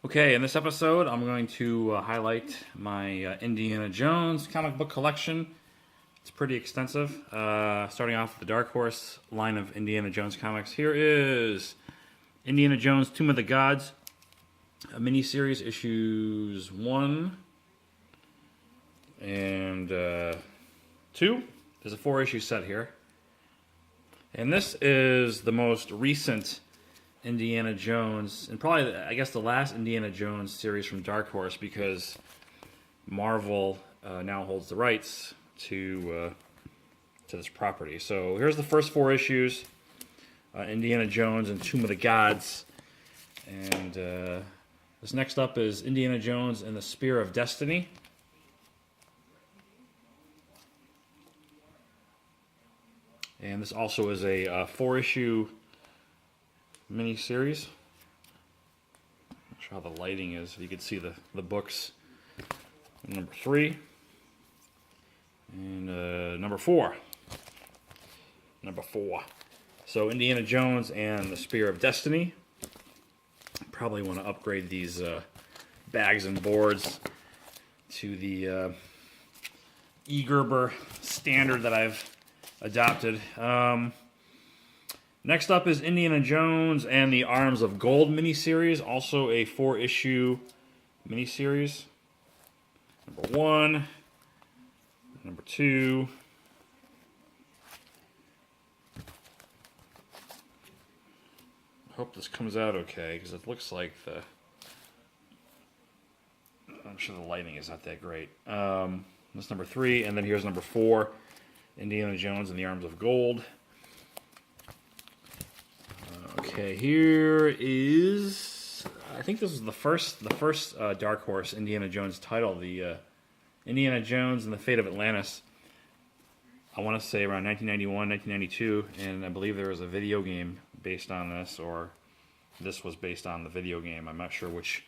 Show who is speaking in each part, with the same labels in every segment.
Speaker 1: Okay, in this episode, I'm going to highlight my Indiana Jones comic book collection. It's pretty extensive. Starting off with the Dark Horse line of Indiana Jones comics. Here is Indiana Jones Tomb of the Gods, a miniseries, issues 1 and 2. There's a 4-issue set here. And this is the most recent Indiana Jones, and probably, I guess, the last Indiana Jones series from Dark Horse, because Marvel now holds the rights to this property. So here's the first 4 issues, Indiana Jones and Tomb of the Gods. And this next up is Indiana Jones and the Spear of Destiny. And this also is a 4-issue mini-series. Not sure how the lighting is. You can see the books. Number 3. And number 4. Number 4. So Indiana Jones and the Spear of Destiny. Probably want to upgrade these bags and boards to the E-Gerber standard that I've adopted. Next up is Indiana Jones and the Arms of Gold miniseries, also a 4-issue miniseries. Number 1, number 2, I hope this comes out okay, because it looks like I'm sure the lighting is not that great. That's number 3, and then here's number 4, Indiana Jones and the Arms of Gold. Okay, here is, I think this is the first Dark Horse Indiana Jones title, the Indiana Jones and the Fate of Atlantis. I want to say around 1991, 1992, and I believe there was a video game based on this, or this was based on the video game. I'm not sure which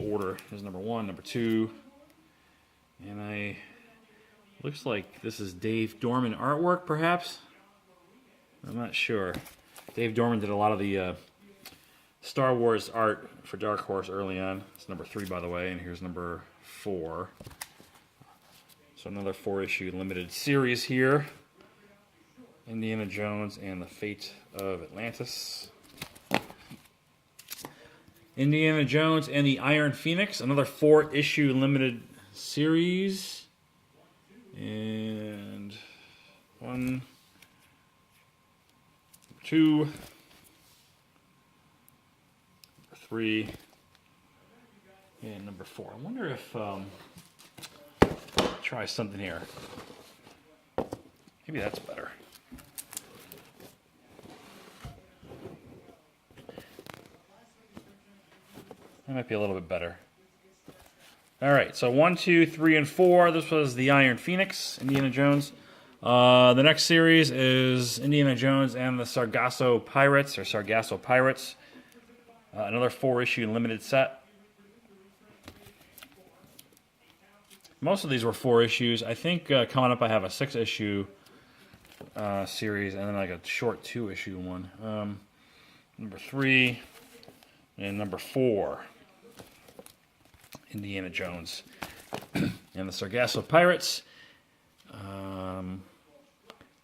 Speaker 1: order. There's number 1, number 2, and looks like this is Dave Dorman artwork, perhaps? I'm not sure. Dave Dorman did a lot of the Star Wars art for Dark Horse early on. It's number 3, by the way, and here's number 4. So another 4-issue limited series here. Indiana Jones and the Fate of Atlantis. Indiana Jones and the Iron Phoenix, another 4-issue limited series. And 1, 2, 3, and number 4. I wonder if try something here. Maybe that's better. That might be a little bit better. All right, so 1, 2, 3, and 4. This was the Iron Phoenix, Indiana Jones. The next series is Indiana Jones and the Sargasso Pirates, another 4-issue limited set. Most of these were 4 issues. I think coming up I have a 6-issue series and then like a short 2-issue one. Number 3 and number 4. Indiana Jones and the Sargasso Pirates.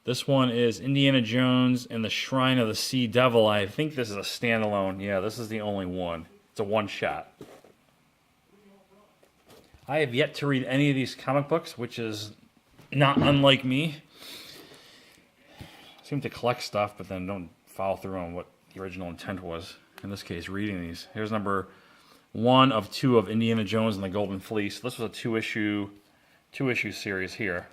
Speaker 1: This one is Indiana Jones and the Shrine of the Sea Devil. I think this is a standalone. Yeah, this is the only one. It's a one-shot. I have yet to read any of these comic books, which is not unlike me. I seem to collect stuff, but then don't follow through on what the original intent was. In this case, reading these. Here's number 1 of 2 of Indiana Jones and the Golden Fleece. This was a 2-issue series here.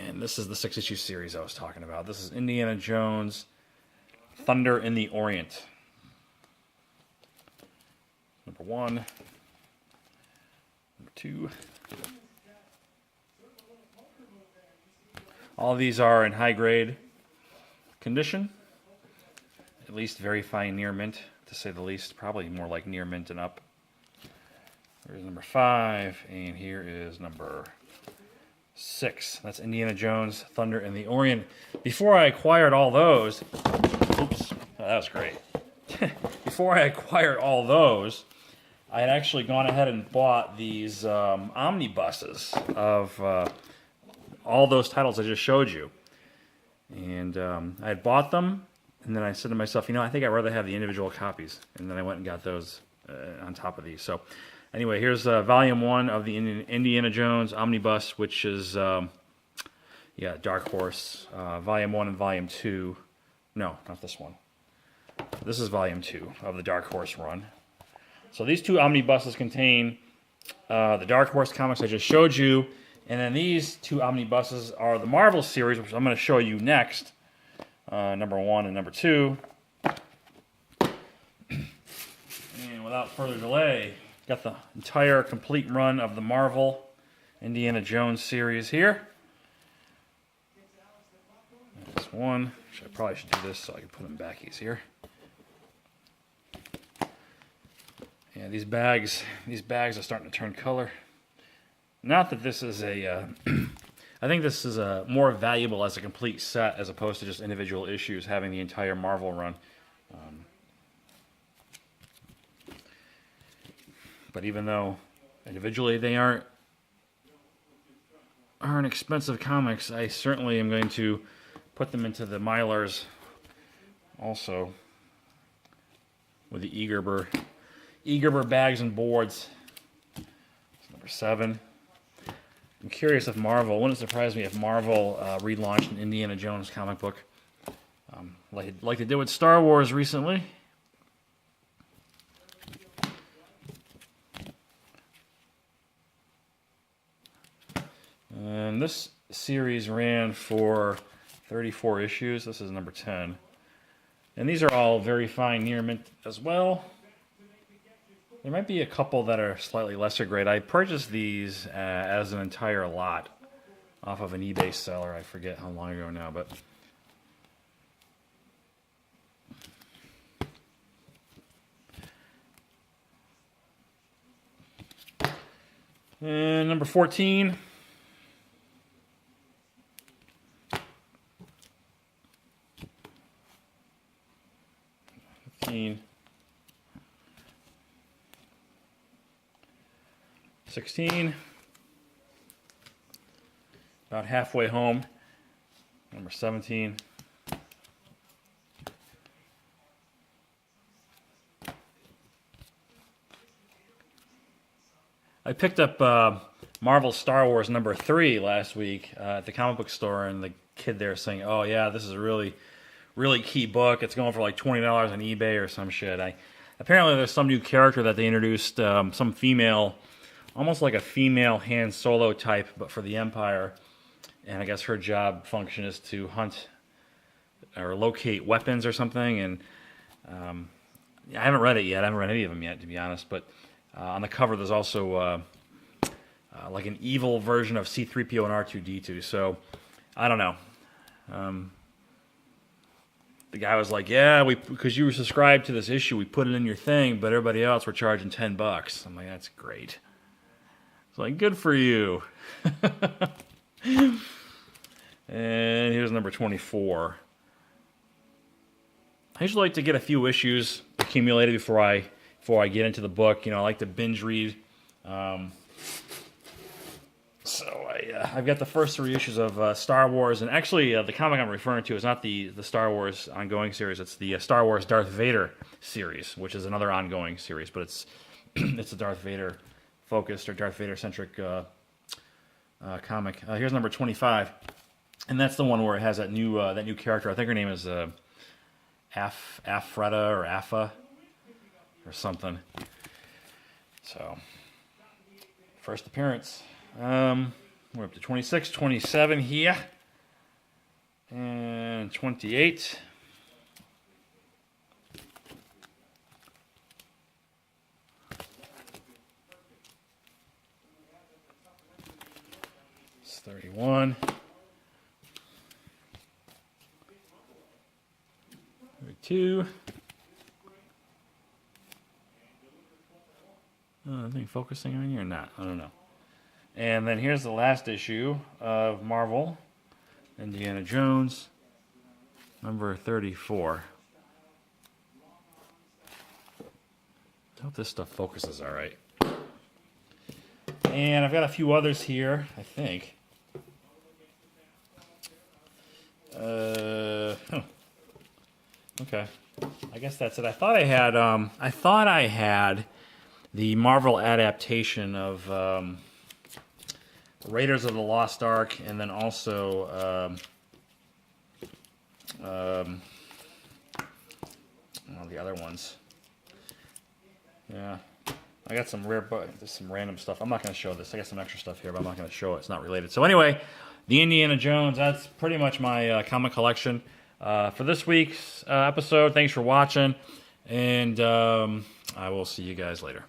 Speaker 1: And this is the 6-issue series I was talking about. This is Indiana Jones, Thunder in the Orient. Number 1, number 2. All of these are in high grade condition. At least very fine near mint, to say the least. Probably more like near mint and up. Here's number 5, and here is number 6. That's Indiana Jones, Thunder in the Orient. Before I acquired all those, oops, oh, that was great. before I acquired all those, I had actually gone ahead and bought these omnibuses of all those titles I just showed you. And I had bought them, and then I said to myself, I think I'd rather have the individual copies. And then I went and got those on top of these. So anyway, here's Volume 1 of the Indiana Jones Omnibus, which is, Dark Horse. Volume 1 and Volume 2. No, not this one. This is Volume 2 of the Dark Horse run. So these two omnibuses contain the Dark Horse comics I just showed you, and then these two omnibuses are the Marvel series, which I'm going to show you next, number 1 and number 2. And without further delay, got the entire complete run of the Marvel Indiana Jones series here. There's one. I probably should do this so I can put them back easier. Yeah, these bags are starting to turn color. Not that this is a, I think this is a more valuable as a complete set as opposed to just individual issues, having the entire Marvel run. But even though individually they aren't expensive comics, I certainly am going to put them into the Milers also with the Egerber bags and boards. That's number 7. I'm curious if Marvel, wouldn't it surprise me if Marvel relaunched an Indiana Jones comic book like they did with Star Wars recently. And this series ran for 34 issues. This is number 10. And these are all very fine near mint as well. There might be a couple that are slightly lesser grade. I purchased these as an entire lot off of an eBay seller. I forget how long ago now, but and number 14. 15. 16. About halfway home. Number 17. I picked up Marvel Star Wars number 3 last week at the comic book store, and the kid there saying, "Oh yeah, this is a really key book. It's going for like $20 on eBay or some shit." Apparently there's some new character that they introduced, some female, almost like a female Han Solo type, but for the Empire. And I guess her job function is to hunt or locate weapons or something. And I haven't read it yet. I haven't read any of them yet, to be honest. But on the cover, there's also like an evil version of C-3PO and R2-D2. So I don't know. The guy was like, "Yeah, because you were subscribed to this issue, we put it in your thing, but everybody else we're charging $10." I'm like, "That's great." It's like, good for you. And here's number 24. I usually like to get a few issues accumulated before I get into the book. I like to binge read. So I've got the first 3 issues of Star Wars, and actually the comic I'm referring to is not the Star Wars ongoing series. It's the Star Wars Darth Vader series, which is another ongoing series, but it's it's a Darth Vader focused or Darth Vader centric comic. Here's number 25, and that's the one where it has that new character. I think her name is Afreda or Afa or something. So first appearance. We're up to 26, 27 here, and 28. It's 31. 32. I think focusing on you or not. I don't know. And then here's the last issue of Marvel, Indiana Jones, number 34. hope this stuff focuses all right. And I've got a few others here, I think. Okay. I guess that's it. I thought I had the Marvel adaptation of Raiders of the Lost Ark, and then also the other ones. Yeah. I got some some random stuff. I'm not going to show this. I got some extra stuff here, but I'm not going to show it. It's not related. So anyway, the Indiana Jones, that's pretty much my comic collection for this week's episode. Thanks for watching, and I will see you guys later.